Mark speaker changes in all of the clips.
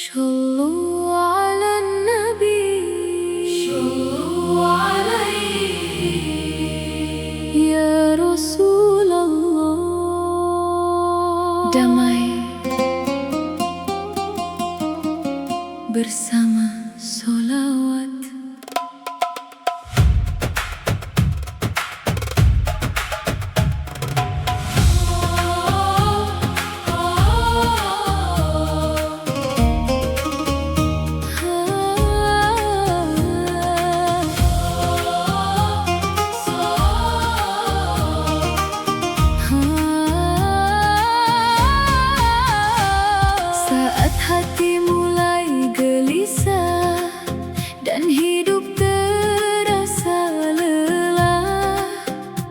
Speaker 1: صلوا على النبي صلوا عليه يا رسول الله. Damai bersama solawat. Saat hati mulai gelisah dan hidup terasa lelah,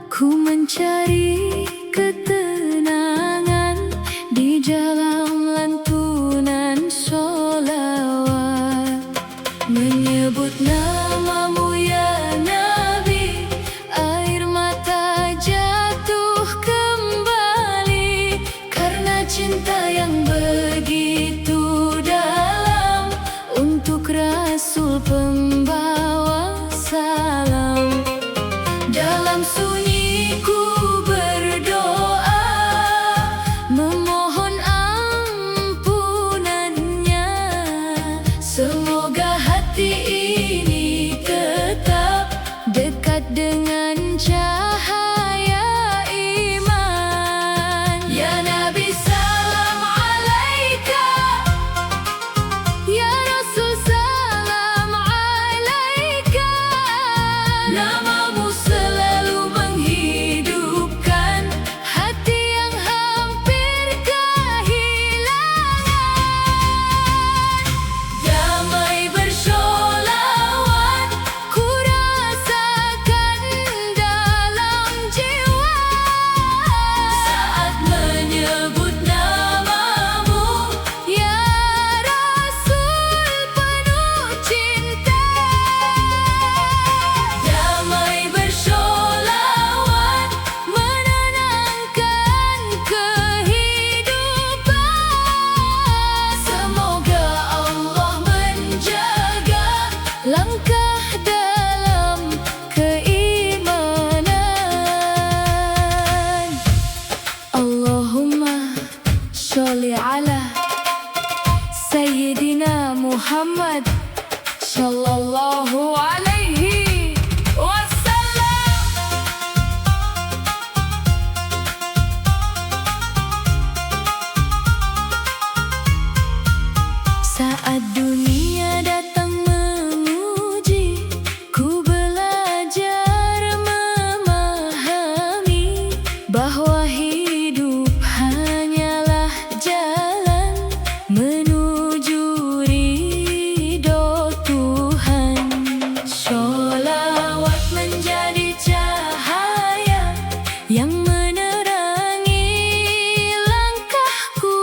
Speaker 1: ku mencari ketenangan di dalam lantunan sholawat. Menyebut namamu ya Nabi, air mata jatuh kembali karena cinta yang begitu dalam untuk Rasul pembawa salam. Dalam sunyi ku berdoa, memohon ampunannya. Semoga hati ini tetap dekat dengan cahaya iman. Ya Nabi salam alaika, ya Rasul salam alaika. Namamu selalu menghidupkan hati yang hampir kehilangan. Damai bersholawat ku rasakan dalam jiwa saat menyebut namamu ya Rasul penuh cinta. Damai bersholawat menenangkan kehidupan. Semoga Allah menjaga langkah dalam keimanan. Allahumma sholli ala Sayyidina Muhammad sallallahu alaihi wasallam. Saat dunia datang menguji, ku belajar memahami bahwa hidup hanyalah jalan menuju ridho Tuhan. Sholawat menjadi cahaya yang menerangi langkahku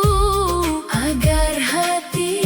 Speaker 1: agar hati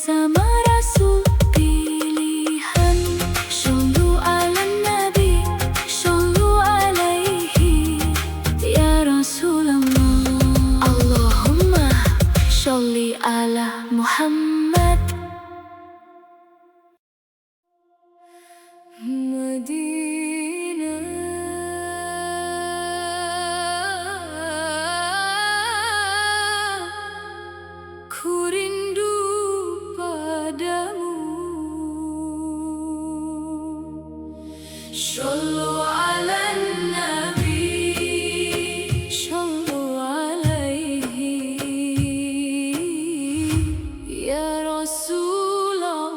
Speaker 1: bersama Rasul pilihan. Shollu ala Nabi, shollu alaihi ya Rasulullah. Allahumma sholli ala Muhammad. Ku rindu padamu. Shollu ala Nabi, shollu alaihi ya Rasulullah.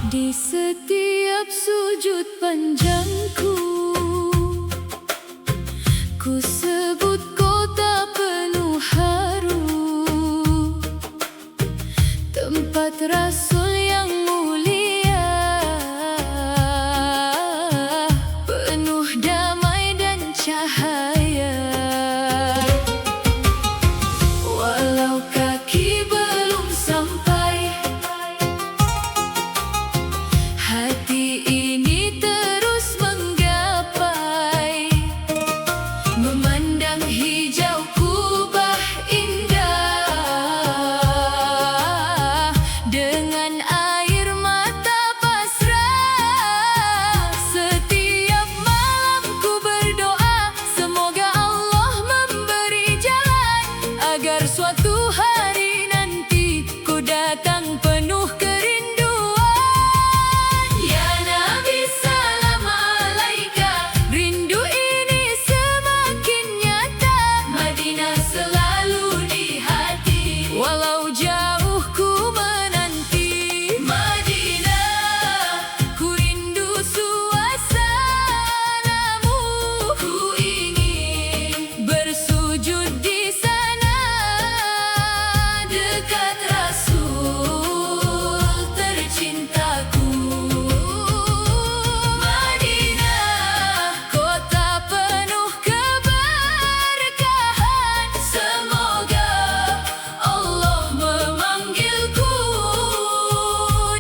Speaker 1: Di setiap sujud panjangku, ku sebut kota penuh haru, tempat Rasul yang mulia, penuh damai dan cahaya. Walau kaki belum sampai, hati ini terus menggapai, memandang hijau kubah indah, dengan air mata pasrah. Setiap malam ku berdoa, semoga Allah memberi jalan, agar suatu hari nanti ku datang penuh kerinduan. Ya Nabi salam alaika, rindu ini semakin nyata, Madinah selalu di hati, walau jauh ku menanti. Madinah, ku rindu suasanamu, ku ingin bersujud di sana, dekat Rasul tercintaku. Madinah, kota penuh keberkahan, semoga Allah memanggilku,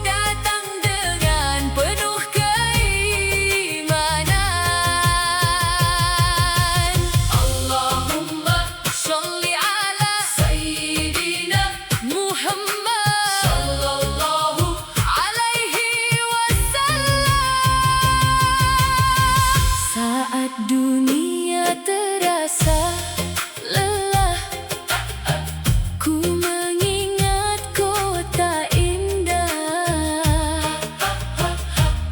Speaker 1: datang dengan penuh keimanan. Allahumma sholli ala Sayyidina Muhammad sallallahu alaihi wasallam. Saat dunia terasa lelah, ku mengingat kota indah,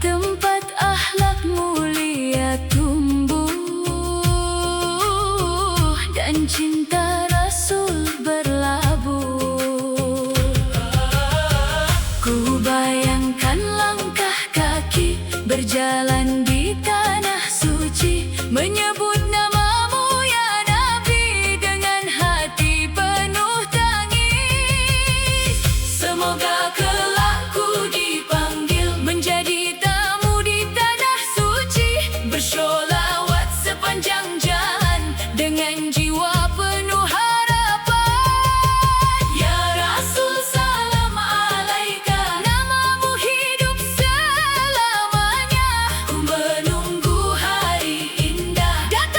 Speaker 1: tempat akhlak mulia tumbuh, dan cinta Rasul berlabuh. Ku bayangkan langkah kaki berjalan di tanah suci, menyebut namamu ya Nabi, dengan hati penuh tangis. Semoga kelak ku dipanggil menjadi tamu di tanah suci, bersholawat sepanjang jalan dengan jiwa penuh harapan. Ya Rasul salam alaika, namamu hidup selamanya, ku menunggu hari indah datang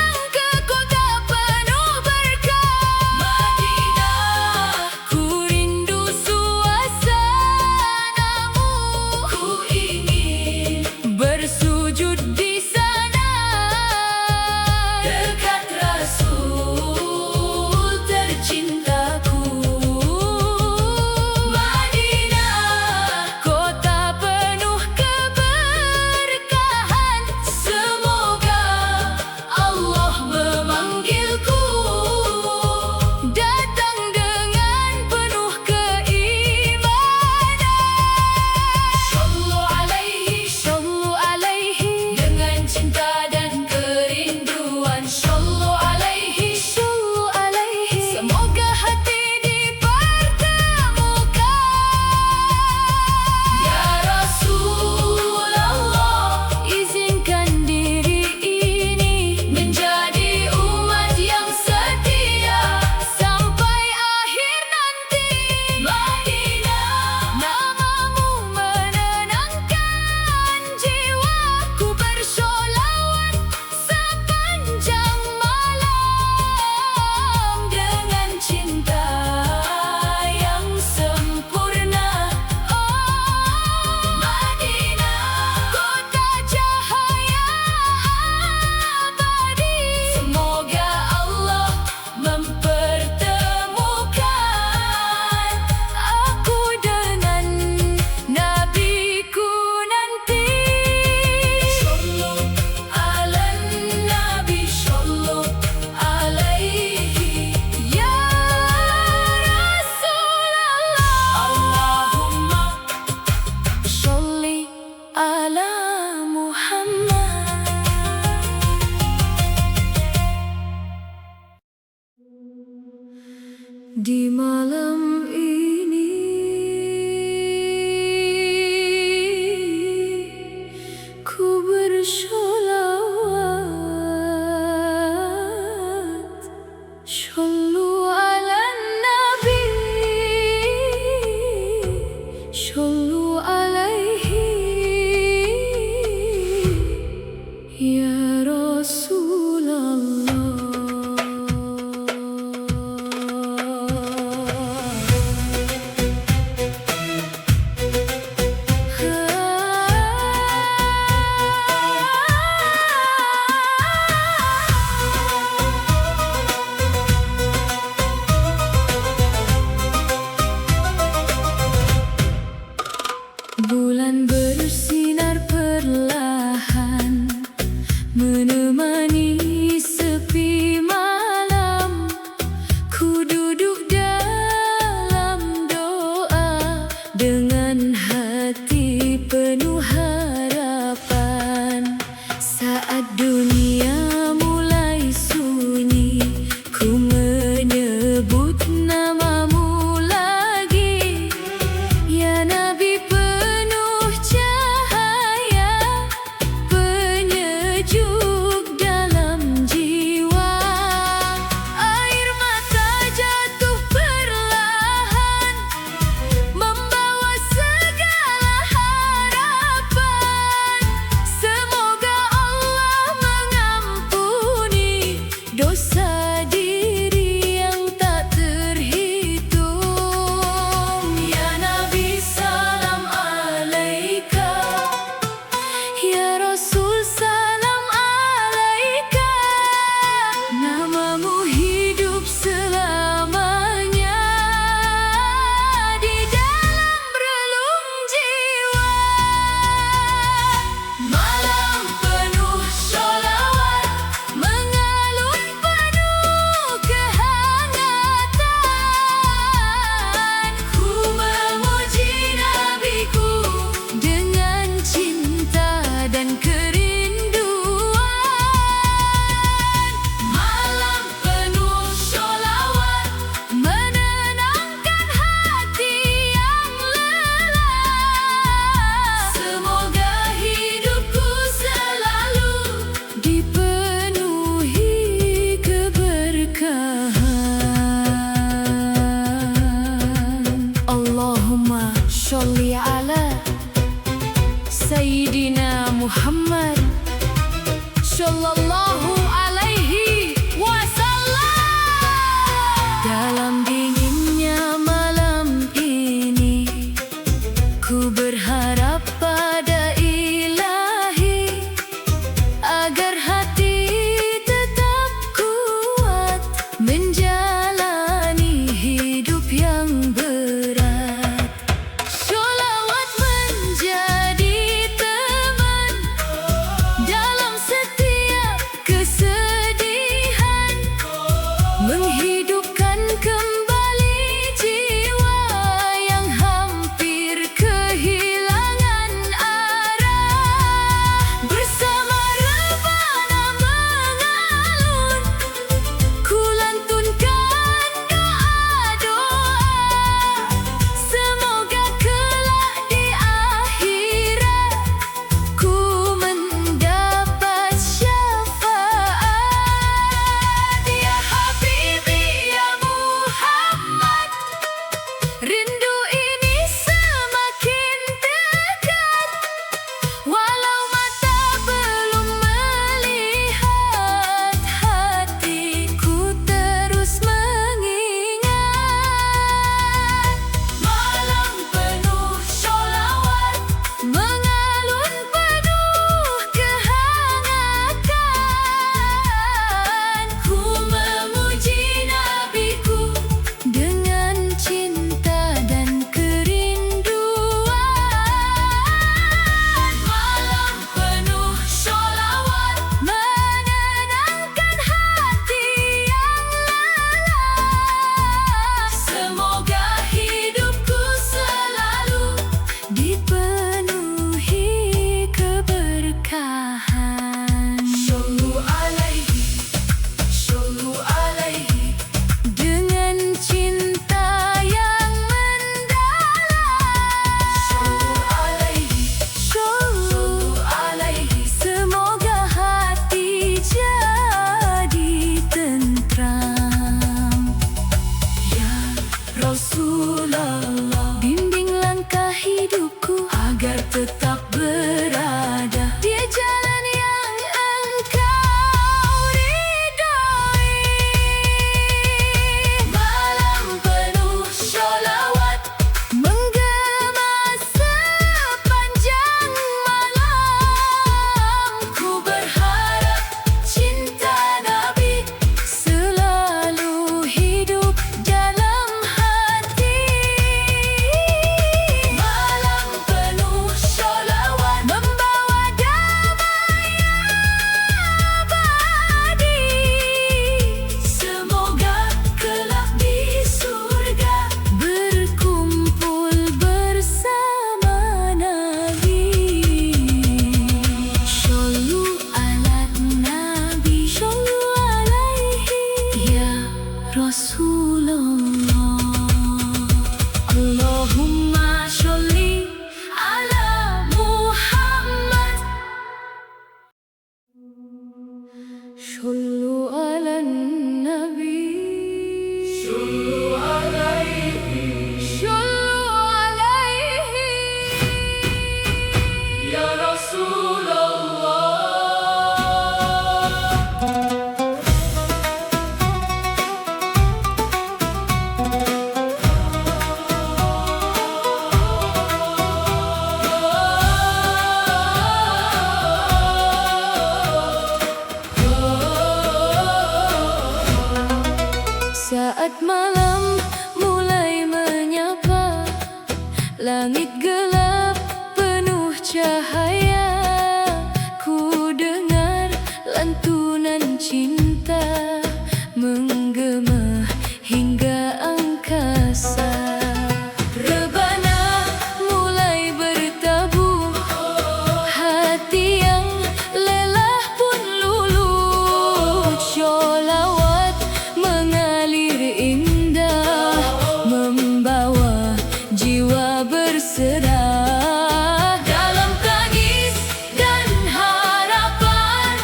Speaker 1: Di malam ini ku bersolawat, shollu ala nabi, shollu alaihi ya Rasulullah. Bulan bersinar perlahan menemani sepi malam. Ku duduk dalam doa dengan hati penuh harapan. Saat dunia mulai sunyi, ku menyebut namamu lagi, ya Nabi. صلوا على النبي صلوا عليه صلوا عليه يا رسول الله. Saat malam mulai menyapa, langit gelap penuh cahaya, ku dengar lantunan cinta menggema hingga angkasa. Rebana mulai bertabur, hati yang lelah pun luluh. Sholawat mengalir indah, membawa jiwa berserah. Dalam tangis dan harapan,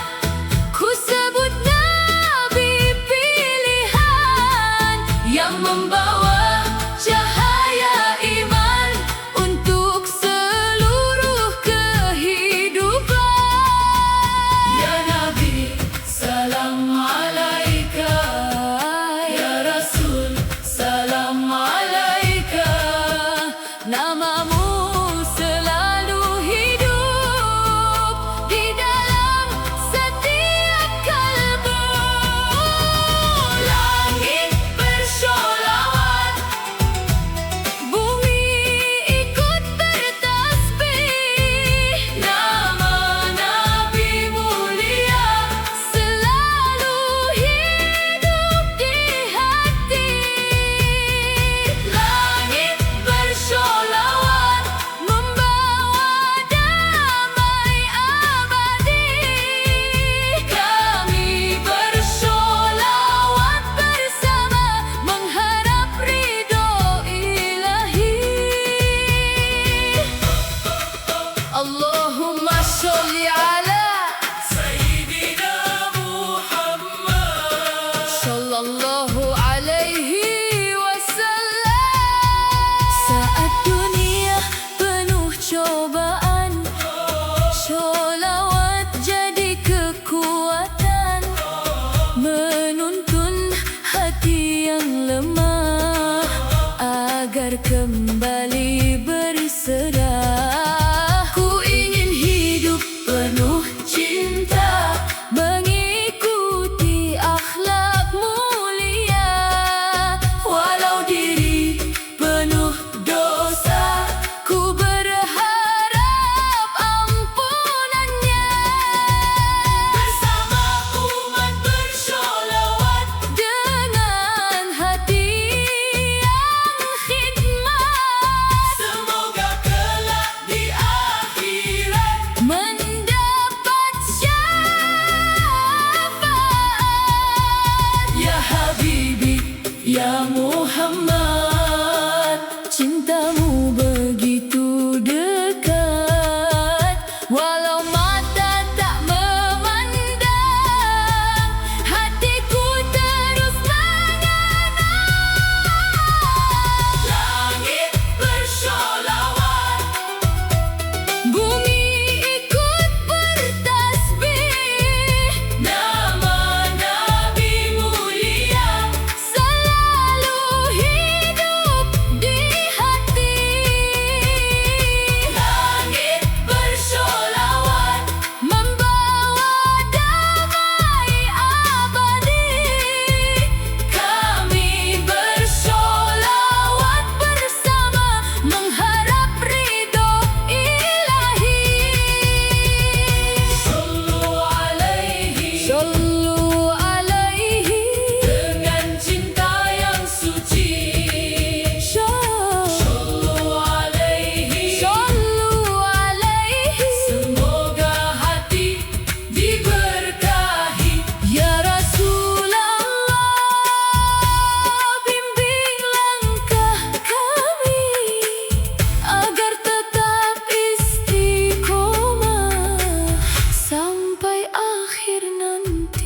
Speaker 1: ku sebut Nabi pilihan yang membawa cahaya iman untuk seluruh kehidupan. Ya Nabi, salam alaika. Ya Rasul, salam alaika. Namamu selalu hidup di dalam setiap kalbu. Langit bersholawat, bumi ikut bertasbih. Nama Nabi mulia selalu hidup di hati. Langit bersholawat, membawa damai abadi. Kami bersholawat bersama, mengharap ridho ilahi. Allahumma sholli ala Sayyidina Muhammad sallallahu alaihi wasallam. Saat dunia penuh cobaan, sholawat jadi kekuatan, menuntun hati yang lemah agar kembali berserah. Ku ingin hidup penuh cinta, mengikuti akhlak mulia. Walau diri penuh dosa, ku berharap ampunannya. Bersama umat bersholawat, dengan hati yang khidmat, semoga kelak di akhirat mendapat syafaat. Ya Habibi, ya Muhammad, cintamu begitu dekat. Walau mata tak memandang, hatiku terus mengenang. Langit bersholawat, bumi ikut bertasbih. Nama Nabi mulia selalu hidup di hati. Langit bersholawat, membawa damai abadi. Kami bersholawat bersama, mengharap ridho ilahi. Sallu alaihi, sallu alaihi, dengan cinta yang suci. Sallu alaihi, sallu alaihi, semoga hati diberkahi. Ya Rasulullah, bimbing langkah kami agar tetap istiqomah sampai akhir nanti.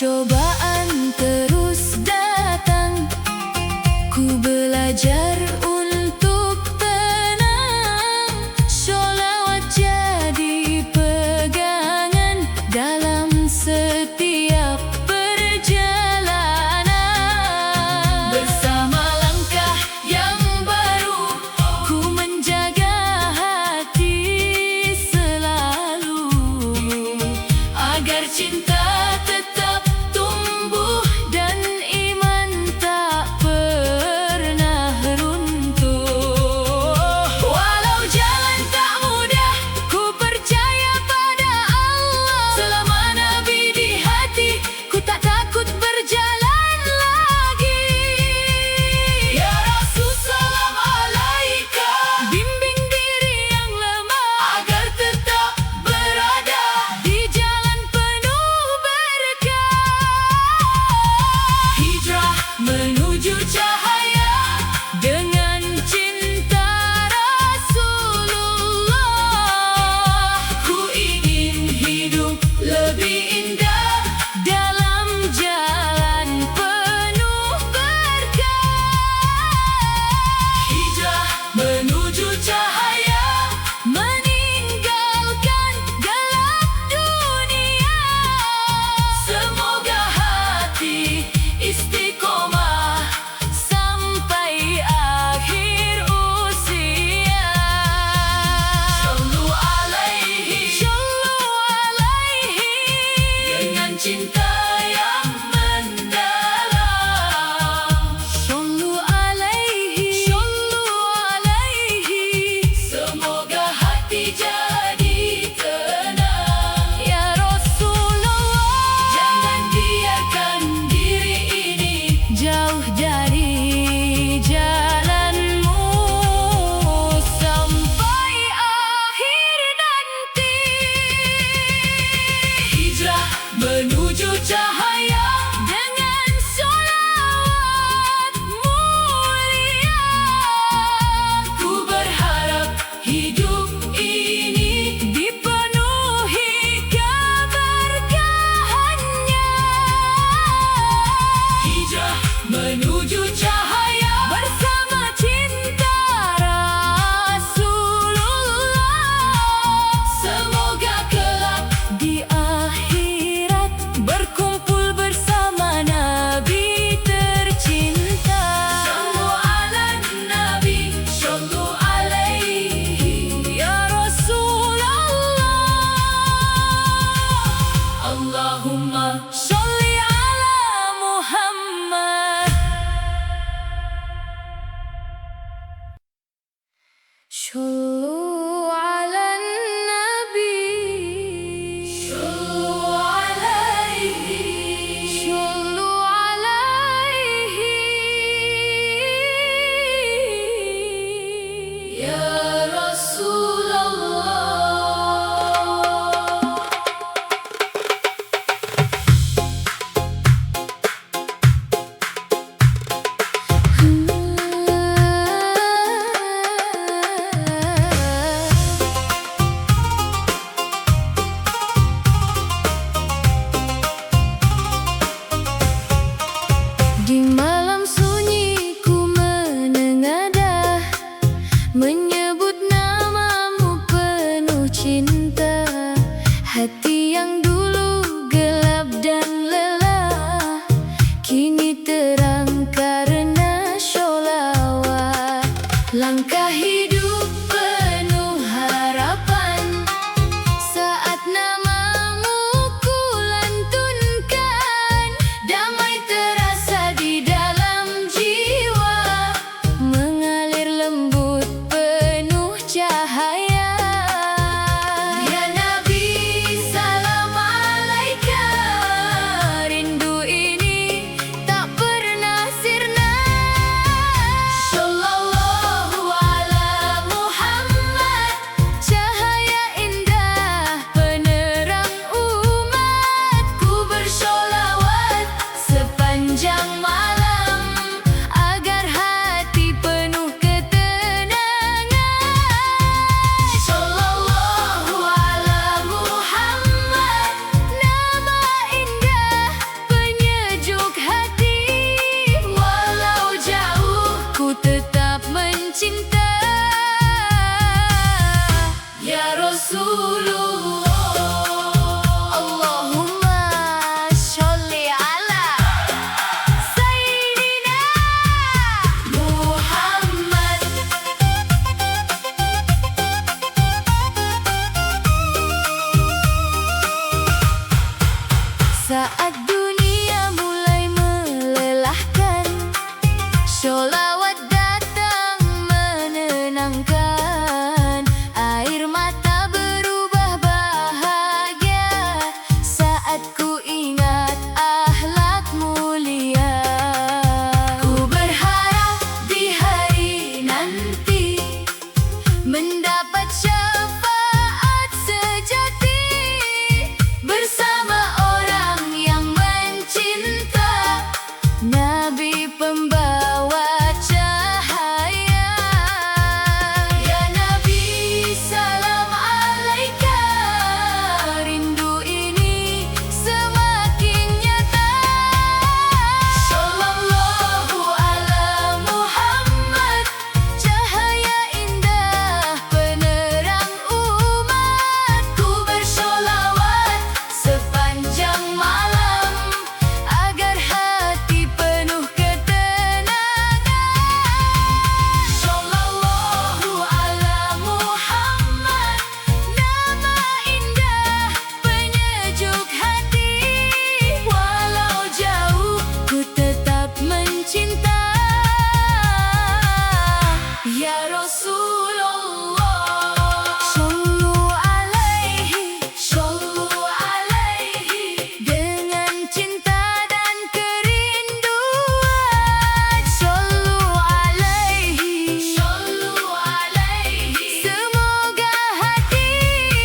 Speaker 1: cobaan terus datang, ku belajar untuk tenang. Sholawat jadi pegangan dalam setiap perjalanan. Bersama langkah yang baru, ku menjaga hati selalu, agar cinta tetap tumbuh dan iman tak pernah runtuh. Walau jalan tak mudah, ku percaya pada Allah. Selama Nabi di hati, ku tak takut berjalan lagi. Ya Rasul, salam alaika, bimbing diri yang lemah agar tetap berada di jalan penuh berkah. Hijrah menuju cahaya dengan cinta Rasulullah. Ku ingin hidup lebih indah dalam jalan penuh berkah. Hijrah menuju cahaya, meninggalkan gelap dunia. Semoga hati istiqomah sampai akhir usia. Shallu alaihi, dengan cinta yang mendalam. Shallu alaihi, semoga hati jadi tenang. Ya Rasulullah, jangan biarkan diri ini jauh dari jalanmu sampai akhir nanti. Hijrah menuju cahaya dengan sholawat mulia. Ku berharap hidup ini dipenuhi keberkahannya. Hijrah menuju cahaya bersama cinta Rasulullah. Semoga kelak di akhirat berkumpul bersama Nabi tercinta. Shallu ala Nabi, shallu alaihi ya Rasulullah. Allahumma sholli ala Muhammad. Shallu ala Nabi, shallu alaihi, ya Rasulullah. Di malam sunyi ku menengadah, menyebut namamu penuh cinta. Hati yang dulu gelap dan lelah, kini terang karena sholawat. Langkah hidup penuh harapan, saat namamu ku lantunkan. Damai terasa di dalam jiwa, mengalir lembut penuh cahaya. Ya Nabi, salam alaika, rindu ini tak pernah sirna. Shallallahu ala mendapat syafaat sejati bersama orang yang mencinta Nabi pembawa cahaya. Ya Nabi, salam alaika, rindu ini semakin nyata. Sallallahu ala Muhammad, cahaya indah penerang umat. Ku bersolawat sepanjang malam agar hati penuh ketenangan. Sallallahu ala Muhammad, nama indah penyejuk hati. Walau jauh ku tetap mencinta. Ya Rasulullah, sallu alaihi, dengan cinta dan kerinduan. Sallu alaihi, semoga hati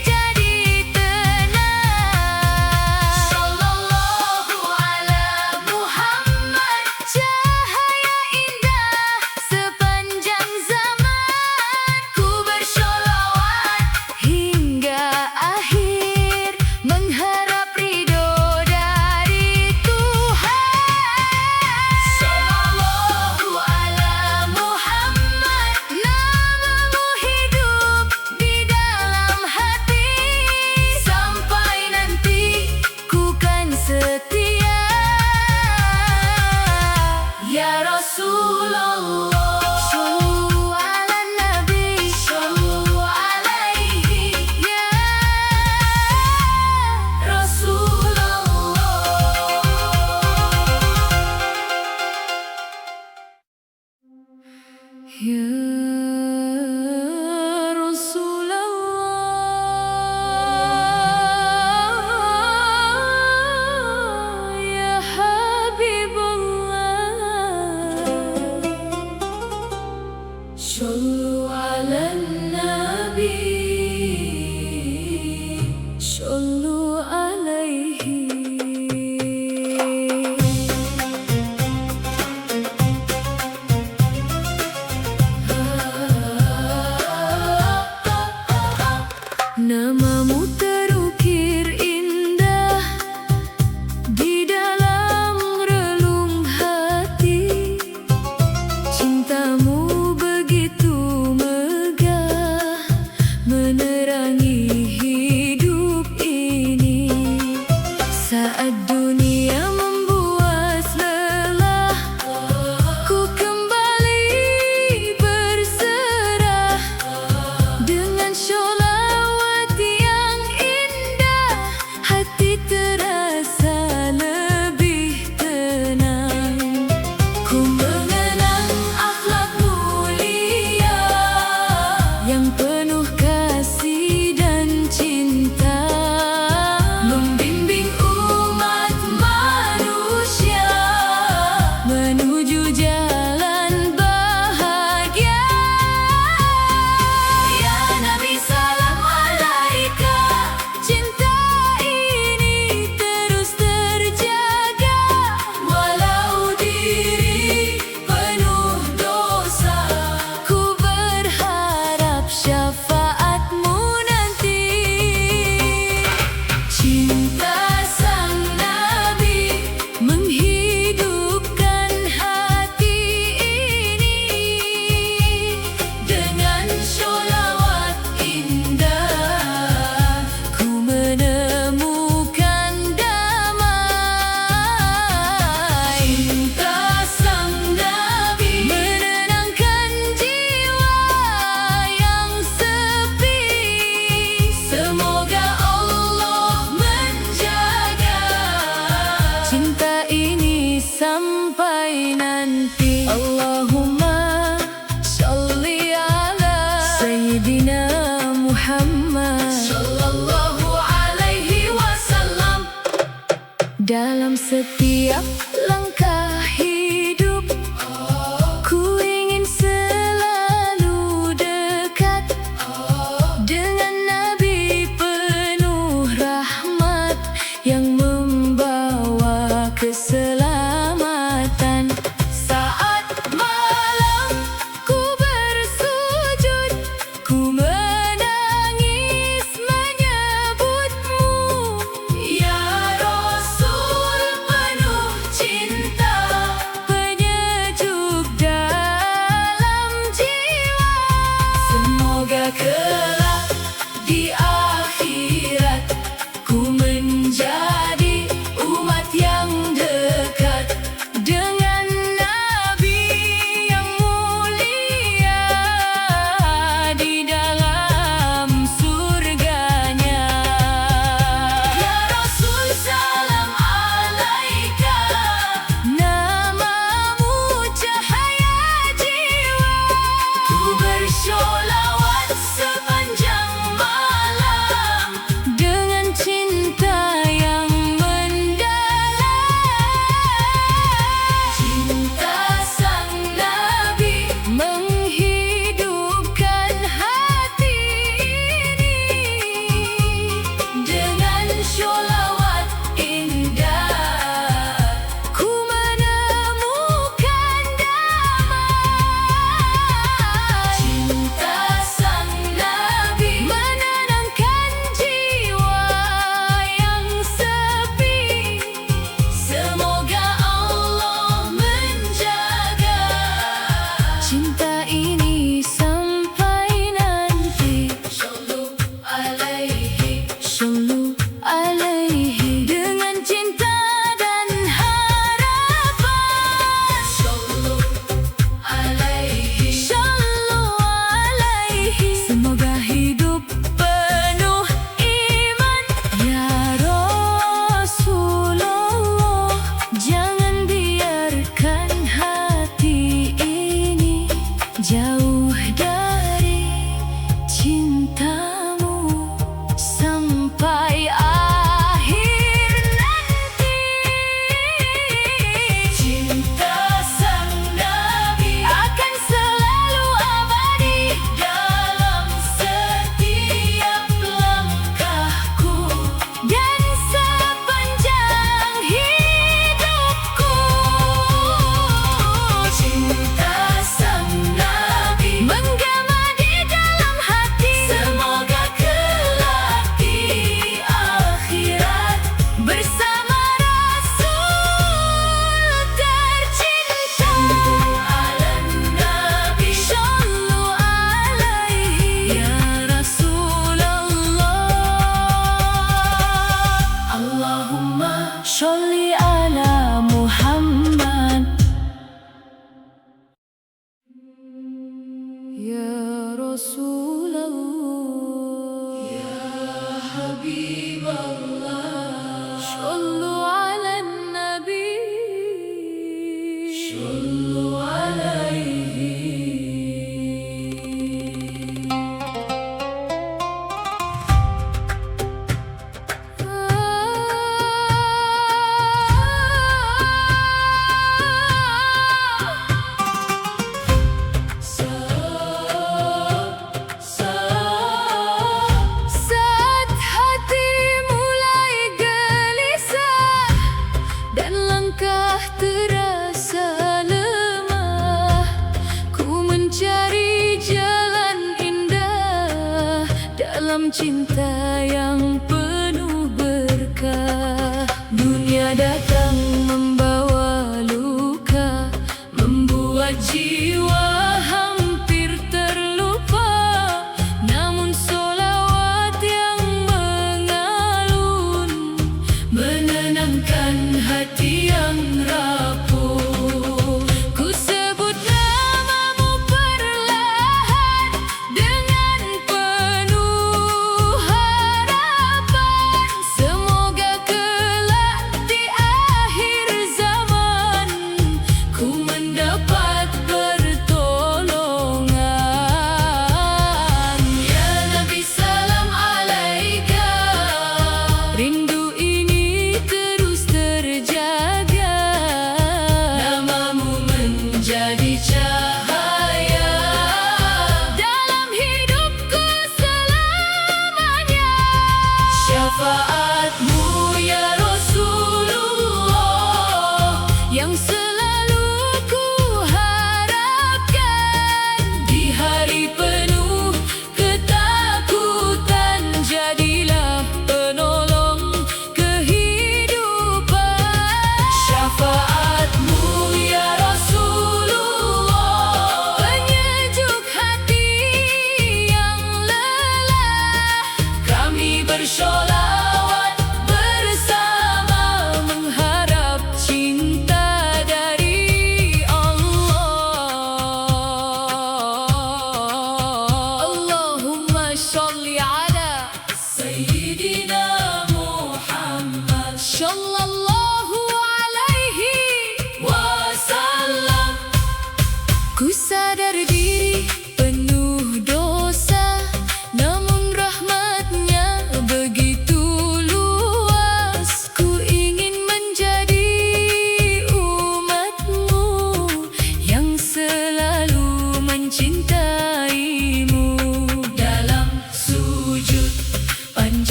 Speaker 1: jadi tenang. Sallallahu ala Muhammad, cahaya indah sepanjang zaman. Ku bersolawat hingga akhir, mengharap ridho dari Tuhan. Sallallahu ala Muhammad, namamu hidup di dalam hati. Sampai nanti ku kan setia. Ya Rasulullah, sallu ala Nabi, sallu alaihi. Ya Rasulullah. Ya Rasulullah, ya Habibullah, sallu ala Nabi, sallu alaihi. Namamu terukir indah di dalam relung hati. Cintamu begitu megah, menerangi hidup ini. Saat dunia membuat lelah, ku kembali berserah dengan sholawat yang indah. Hati terasa lebih tenang. Ku mengenang akhlak mulia yang penuh kasih dan cinta, membimbing umat manusia menuju jalan bahagia. Ya Nabi, salam alaika, cinta ini terus terjaga. Walau diri penuh dosa, ku berharap syafaatmu nanti. Cinta sang Nabi menghidupkan hati ini dengan sholawat indah. Ku menemukan damai. Cinta sang Nabi menenangkan jiwa yang sepi. Semoga Allah menjaga cinta ini sampai nanti. Allahumma sholli ala Sayyidina Muhammad, sallallahu alaihi wasallam. Dalam setiap langkah hidup, ku ingin selalu dekat sholawat sepanjang malam dengan cinta yang mendalam. Cinta sang Nabi menghidupkan hati ini dengan sholawat indah. Ku menemukan damai. Cinta sang Nabi menenangkan jiwa yang sepi. Semoga Allah menjaga cinta ini sampai nanti. Sallu alaihi dengan cinta dan harapan. Sallu alaihi semoga hidup penuh iman. Ya Rasulullah, jangan biarkan hati ini jauh dari cintamu sampai akhir nanti. Cinta sang Nabi akan selalu abadi dalam setiap langkahku dan sepanjang hidupku. Cinta sang Nabi menggema di dalam hati. Semoga kelak di akhirat bersama Rasul tercinta. Sallu alaihi ya Rasulullah. Allahumma sholli ala Muhammad. Ya Rasulullah, ya Habiballah, sallu ala Nabi, sallu alaihi. Saat hati mulai gelisah dan langkah terasa lemah, ku mencari jalan indah dalam cinta yang penuh berkah. Dunia datang membawa luka, membuat jiwa hampir terlupa. Namun sholawat yang mengalun menenangkan hati yang rapuh. Ku sebut namamu perlahan dengan penuh hati.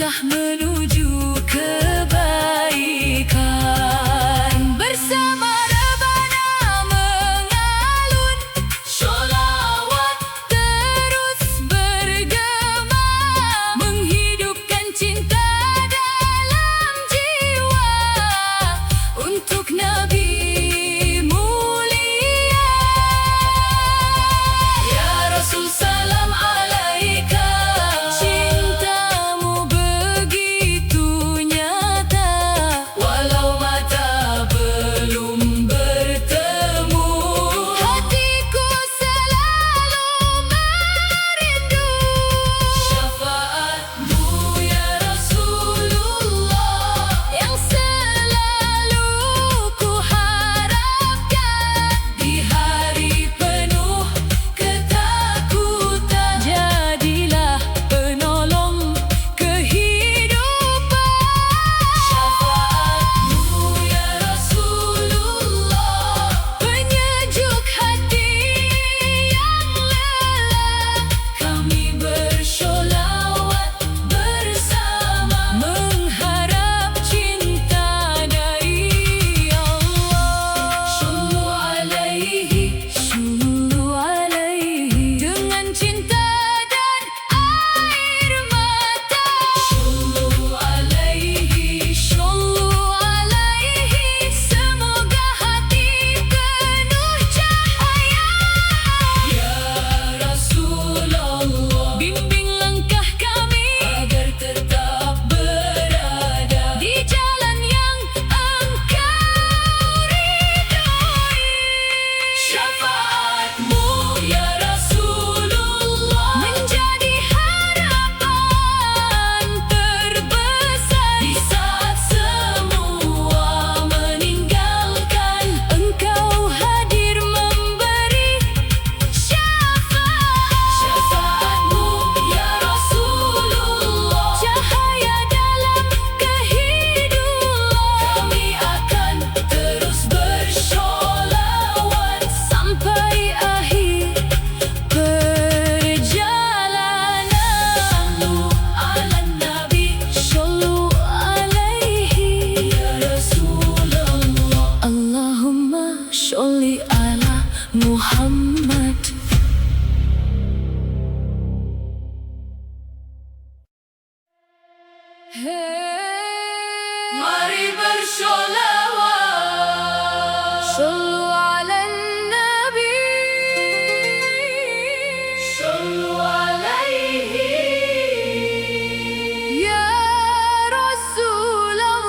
Speaker 1: melangkah menuju kebaikan. Bersama rebana mengalun, sholawat terus bergema, menghidupkan cinta dalam jiwa untuk Nabi mulia. Ya Rasul, salam alaika, cintamu begitu nyata, walau mata belum bertemu, hatiku selalu merindu. Syafaatmu ya Rasulullah, yang selalu ku harapkan di hari penuh ketakutan. Jadilah penolong kehidupan. Syafaatmu ya Rasulullah, penyejuk hati yang lelah. Kami bersholawat bersama, mengharap cinta dari Allah. Sallu alaihi, dengan cinta dan air mata. Sallu alaihi, semoga hati penuh cahaya. Ya Rasulullah, bimbing langkah kami agar tetap berada di jalan yang Engkau ridhoi. Syafaatmu ya Rasulullah menjadi harapan terbesar di saat semua meninggalkan. Engkau hadir memberi syafaat. Syafaatmu ya Rasulullah, cahaya dalam kehidupan. Kami akan terus bersholawat sampai akhir perjalanan. Sallu ala Nabi, sallu alaihi ya Rasulullah. Allahumma sholli ala Muhammad. Mari bersholawat, sallu ala Nabi, sallu alaihi ya Rasulullah.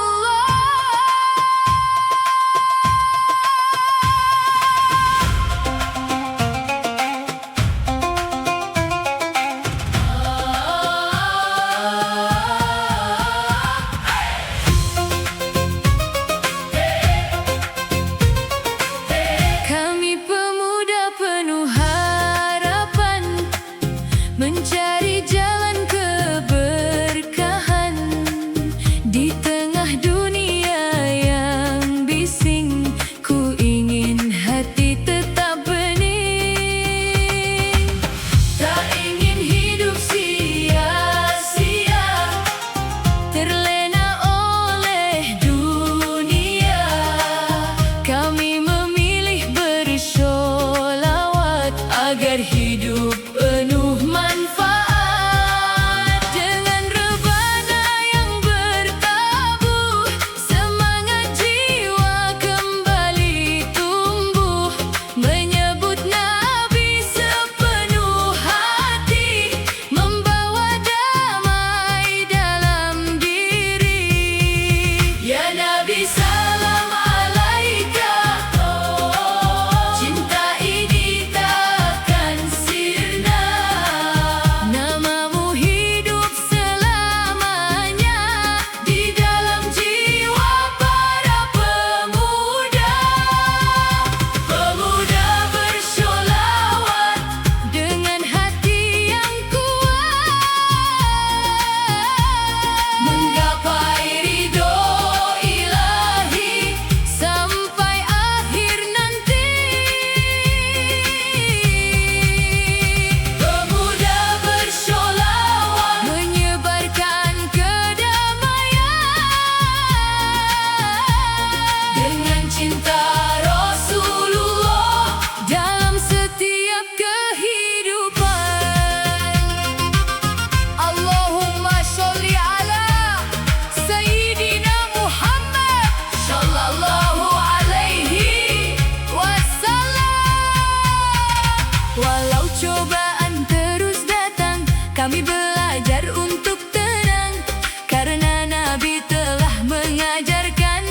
Speaker 1: Kami belajar untuk tenang, karena Nabi telah mengajarkan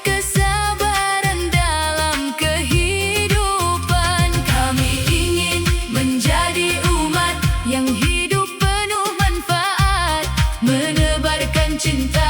Speaker 1: kesabaran dalam kehidupan. Kami ingin menjadi umat yang hidup penuh manfaat, menebarkan cinta